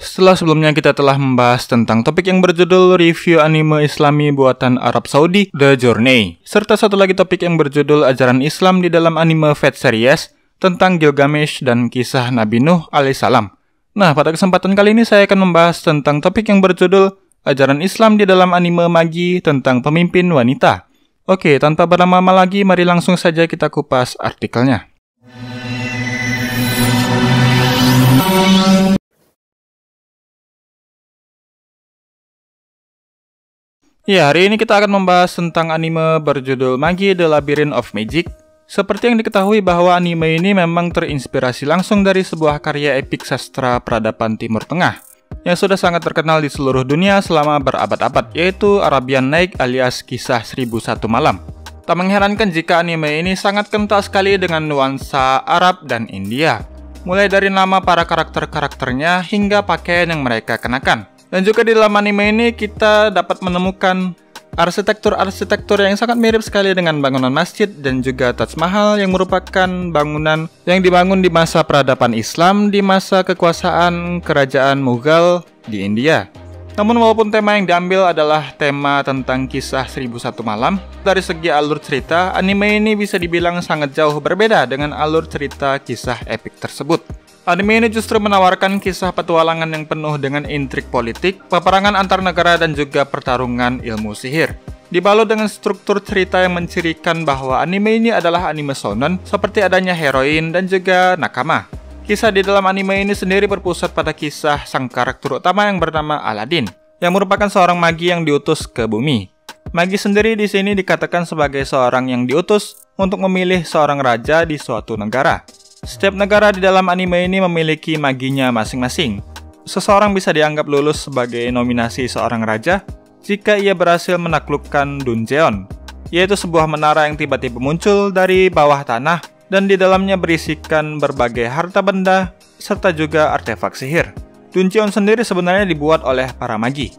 Setelah sebelumnya kita telah membahas tentang topik yang berjudul review anime Islami buatan Arab Saudi, The Journey, serta satu lagi topik yang berjudul ajaran Islam di dalam anime Fate series tentang Gilgamesh dan kisah Nabi Nuh alaihissalam. Nah, pada kesempatan kali ini saya akan membahas tentang topik yang berjudul ajaran Islam di dalam anime Magi tentang pemimpin wanita. Oke, tanpa berlama-lama lagi, mari langsung saja kita kupas artikelnya. Ya, hari ini kita akan membahas tentang anime berjudul Magi The Labyrinth of Magic. Seperti yang diketahui bahwa anime ini memang terinspirasi langsung dari sebuah karya epik sastra peradaban Timur Tengah yang sudah sangat terkenal di seluruh dunia selama berabad-abad, yaitu Arabian Nights alias Kisah 1001 Malam. Tak mengherankan jika anime ini sangat kental sekali dengan nuansa Arab dan India, mulai dari nama para karakter-karakternya hingga pakaian yang mereka kenakan. Dan juga di dalam anime ini kita dapat menemukan arsitektur-arsitektur yang sangat mirip sekali dengan bangunan masjid dan juga Taj Mahal yang merupakan bangunan yang dibangun di masa peradaban Islam di masa kekuasaan kerajaan Mughal di India. Namun walaupun tema yang diambil adalah tema tentang kisah 1001 malam, dari segi alur cerita, anime ini bisa dibilang sangat jauh berbeda dengan alur cerita kisah epik tersebut. Anime ini justru menawarkan kisah petualangan yang penuh dengan intrik politik, peperangan antar negara dan juga pertarungan ilmu sihir. Dibalut dengan struktur cerita yang mencirikan bahwa anime ini adalah anime shonen, seperti adanya heroin dan juga nakama. Kisah di dalam anime ini sendiri berpusat pada kisah sang karakter utama yang bernama Aladdin, yang merupakan seorang magi yang diutus ke bumi. Magi sendiri di sini dikatakan sebagai seorang yang diutus untuk memilih seorang raja di suatu negara. Setiap negara di dalam anime ini memiliki maginya masing-masing. Seseorang bisa dianggap lulus sebagai nominasi seorang raja jika ia berhasil menaklukkan Dungeon, yaitu sebuah menara yang tiba-tiba muncul dari bawah tanah dan di dalamnya berisikan berbagai harta benda serta juga artefak sihir. Dungeon sendiri sebenarnya dibuat oleh para magi.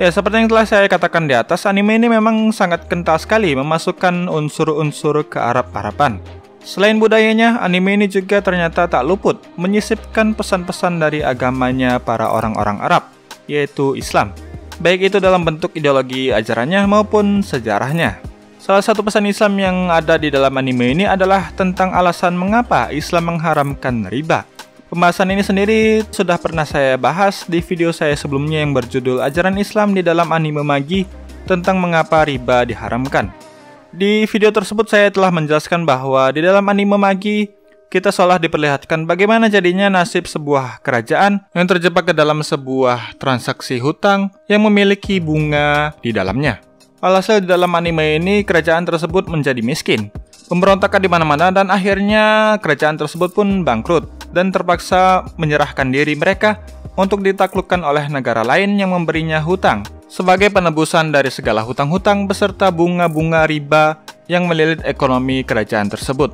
Ya, seperti yang telah saya katakan di atas, anime ini memang sangat kental sekali memasukkan unsur-unsur ke Arab-Araban. Selain budayanya, anime ini juga ternyata tak luput menyisipkan pesan-pesan dari agamanya para orang-orang Arab, yaitu Islam. Baik itu dalam bentuk ideologi ajarannya maupun sejarahnya. Salah satu pesan Islam yang ada di dalam anime ini adalah tentang alasan mengapa Islam mengharamkan riba. Pembahasan ini sendiri sudah pernah saya bahas di video saya sebelumnya yang berjudul Ajaran Islam di dalam Anime Magi tentang mengapa riba diharamkan. Di video tersebut saya telah menjelaskan bahwa di dalam anime Magi, kita seolah diperlihatkan bagaimana jadinya nasib sebuah kerajaan yang terjebak ke dalam sebuah transaksi hutang yang memiliki bunga di dalamnya. Alhasil di dalam anime ini, kerajaan tersebut menjadi miskin, pemberontakan di mana-mana, dan akhirnya kerajaan tersebut pun bangkrut dan terpaksa menyerahkan diri mereka untuk ditaklukkan oleh negara lain yang memberinya hutang sebagai penebusan dari segala hutang-hutang beserta bunga-bunga riba yang melilit ekonomi kerajaan tersebut.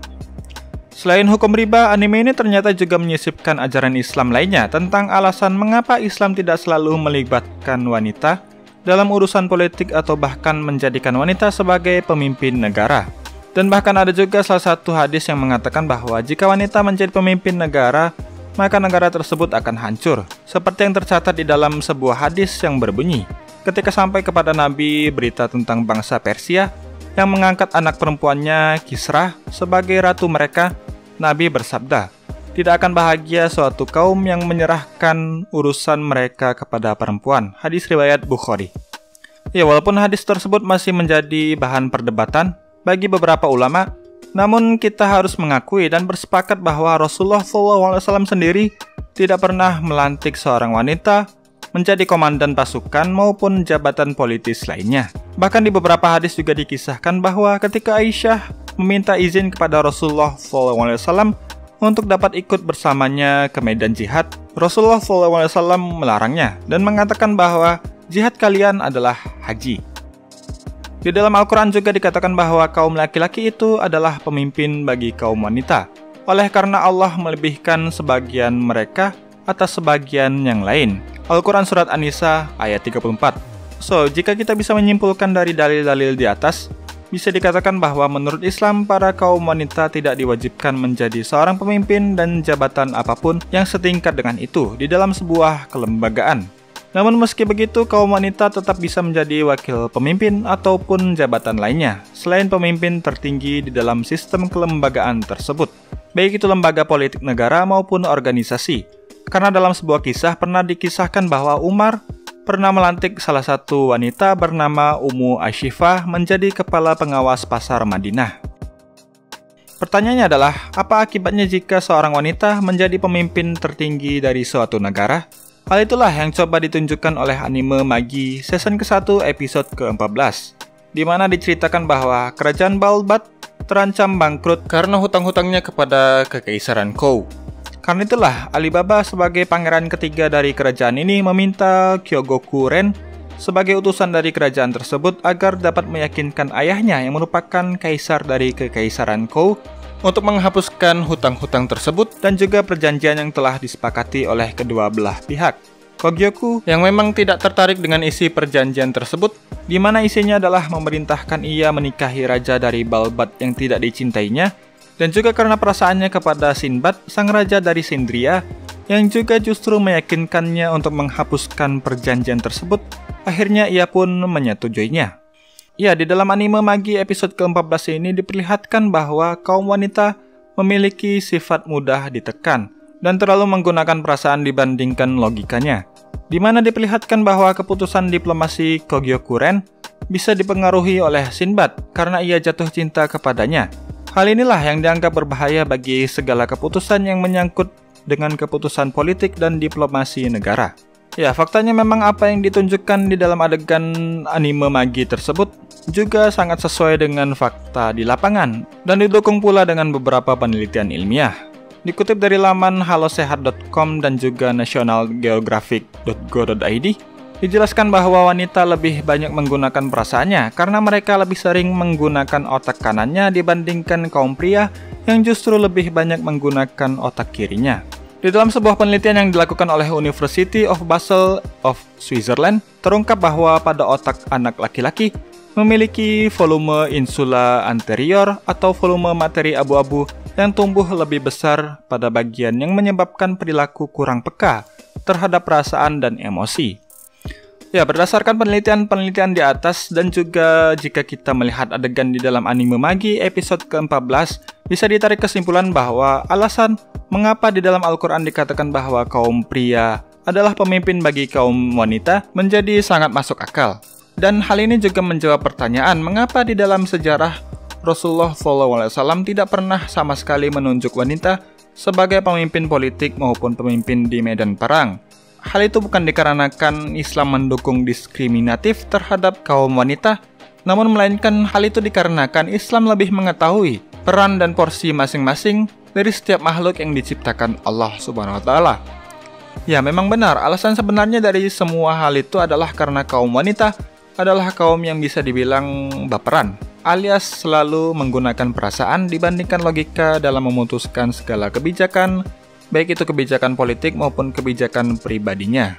Selain hukum riba, anime ini ternyata juga menyisipkan ajaran Islam lainnya tentang alasan mengapa Islam tidak selalu melibatkan wanita dalam urusan politik atau bahkan menjadikan wanita sebagai pemimpin negara. Dan bahkan ada juga salah satu hadis yang mengatakan bahwa jika wanita menjadi pemimpin negara, maka negara tersebut akan hancur, seperti yang tercatat di dalam sebuah hadis yang berbunyi, ketika sampai kepada Nabi berita tentang bangsa Persia yang mengangkat anak perempuannya Kisra sebagai ratu mereka, Nabi bersabda, tidak akan bahagia suatu kaum yang menyerahkan urusan mereka kepada perempuan. Hadis riwayat Bukhari. Ya, walaupun hadis tersebut masih menjadi bahan perdebatan bagi beberapa ulama, namun kita harus mengakui dan bersepakat bahwa Rasulullah SAW sendiri tidak pernah melantik seorang wanita menjadi komandan pasukan maupun jabatan politis lainnya. Bahkan di beberapa hadis juga dikisahkan bahwa ketika Aisyah meminta izin kepada Rasulullah SAW untuk dapat ikut bersamanya ke medan jihad, Rasulullah SAW melarangnya dan mengatakan bahwa jihad kalian adalah haji. Di dalam Al-Quran juga dikatakan bahwa kaum laki-laki itu adalah pemimpin bagi kaum wanita, oleh karena Allah melebihkan sebagian mereka atas sebagian yang lain. Al-Quran Surat An-Nisa ayat 34. So, jika kita bisa menyimpulkan dari dalil-dalil di atas, Bisa dikatakan bahwa menurut Islam, para kaum wanita tidak diwajibkan menjadi seorang pemimpin dan jabatan apapun yang setingkat dengan itu di dalam sebuah kelembagaan. Namun meski begitu, kaum wanita tetap bisa menjadi wakil pemimpin ataupun jabatan lainnya, selain pemimpin tertinggi di dalam sistem kelembagaan tersebut, baik itu lembaga politik negara maupun organisasi. Karena dalam sebuah kisah pernah dikisahkan bahwa Umar pernah melantik salah satu wanita bernama Ummu Ashifah menjadi kepala pengawas pasar Madinah. Pertanyaannya adalah, apa akibatnya jika seorang wanita menjadi pemimpin tertinggi dari suatu negara? Hal itulah yang coba ditunjukkan oleh anime Magi season ke-1 episode ke-14, di mana diceritakan bahwa kerajaan Balbat terancam bangkrut karena hutang-hutangnya kepada Kekaisaran Kou. Karena itulah, Alibaba sebagai pangeran ketiga dari kerajaan ini meminta Kyogoku Ren sebagai utusan dari kerajaan tersebut agar dapat meyakinkan ayahnya yang merupakan kaisar dari Kekaisaran Kou untuk menghapuskan hutang-hutang tersebut dan juga perjanjian yang telah disepakati oleh kedua belah pihak. Kogyoku yang memang tidak tertarik dengan isi perjanjian tersebut, di mana isinya adalah memerintahkan ia menikahi raja dari Balbat yang tidak dicintainya, dan juga karena perasaannya kepada Sinbad, sang raja dari Sindria, yang juga justru meyakinkannya untuk menghapuskan perjanjian tersebut, akhirnya ia pun menyetujuinya. Ya, di dalam anime Magi episode ke-14 ini diperlihatkan bahwa kaum wanita memiliki sifat mudah ditekan dan terlalu menggunakan perasaan dibandingkan logikanya, di mana diperlihatkan bahwa keputusan diplomasi Kogyoku Ren bisa dipengaruhi oleh Sinbad karena ia jatuh cinta kepadanya. Hal inilah yang dianggap berbahaya bagi segala keputusan yang menyangkut dengan keputusan politik dan diplomasi negara. Ya, faktanya memang apa yang ditunjukkan di dalam adegan anime Magi tersebut juga sangat sesuai dengan fakta di lapangan dan didukung pula dengan beberapa penelitian ilmiah. Dikutip dari laman halosehat.com dan juga nationalgeographic.go.id, dijelaskan bahwa wanita lebih banyak menggunakan perasaannya karena mereka lebih sering menggunakan otak kanannya dibandingkan kaum pria yang justru lebih banyak menggunakan otak kirinya. Di dalam sebuah penelitian yang dilakukan oleh University of Basel of Switzerland, terungkap bahwa pada otak anak laki-laki memiliki volume insula anterior atau volume materi abu-abu yang tumbuh lebih besar pada bagian yang menyebabkan perilaku kurang peka terhadap perasaan dan emosi. Ya, berdasarkan penelitian-penelitian di atas dan juga jika kita melihat adegan di dalam anime Magi episode ke-14, bisa ditarik kesimpulan bahwa alasan mengapa di dalam Al-Quran dikatakan bahwa kaum pria adalah pemimpin bagi kaum wanita menjadi sangat masuk akal. Dan hal ini juga menjawab pertanyaan mengapa di dalam sejarah Rasulullah SAW tidak pernah sama sekali menunjuk wanita sebagai pemimpin politik maupun pemimpin di medan perang. Hal itu bukan dikarenakan Islam mendukung diskriminatif terhadap kaum wanita, namun melainkan hal itu dikarenakan Islam lebih mengetahui peran dan porsi masing-masing dari setiap makhluk yang diciptakan Allah Subhanahu wa Ta'ala. Ya, memang benar, alasan sebenarnya dari semua hal itu adalah karena kaum wanita adalah kaum yang bisa dibilang baperan, alias selalu menggunakan perasaan dibandingkan logika dalam memutuskan segala kebijakan, baik itu kebijakan politik maupun kebijakan pribadinya.